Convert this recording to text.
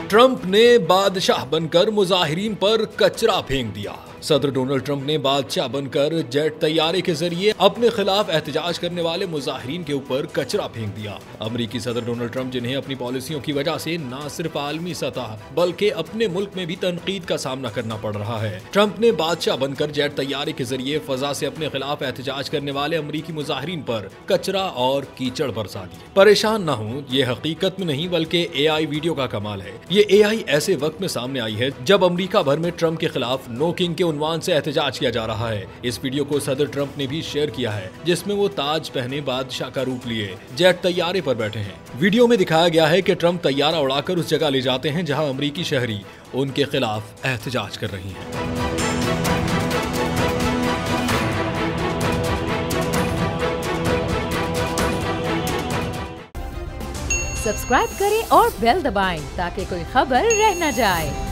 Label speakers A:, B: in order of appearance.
A: Trump ने बादशाह बनकर मुजाहिरीन पर कचरा फेंक दिया। सदर डोनाल्ड ट्रंप ने बादशाह बनकर जेट तैयारे के जरिए अपने खिलाफ एहतजाज करने वाले मुजाहिरीन के ऊपर कचरा फेंक दिया। अमेरिकी सदर डोनाल्ड ट्रंप, जिन्हें अपनी पॉलिसियों की वजह से न सिर्फ आलमी सतह बल्कि अपने मुल्क में भी तनकीद का सामना करना पड़ रहा है, ट्रंप ने बादशाह बनकर जेट तैयारे के जरिए फजा से अपने खिलाफ एहतजाज करने वाले अमेरिकी मुजाहिरीन पर कचरा और कीचड़ बरसा दी। परेशान न हो, ये हकीकत में नहीं बल्कि AI वीडियो का कमाल है। ये AI ऐसे वक्त में सामने आई है जब अमेरिका भर में ट्रंप के खिलाफ नो किंग के उन्वान से एहतजाज किया जा रहा है। इस वीडियो को सदर ट्रंप ने भी शेयर किया है, जिसमें वो ताज पहने बादशाह का रूप लिए जेट तैयारे पर बैठे हैं। वीडियो में दिखाया गया है कि ट्रंप तैयारा उड़ाकर उस जगह ले जाते हैं जहां अमेरिकी शहरी उनके खिलाफ एहतजाज कर रही हैं।
B: सब्सक्राइब करें और बेल दबाएं ताकि कोई खबर रह न जाए।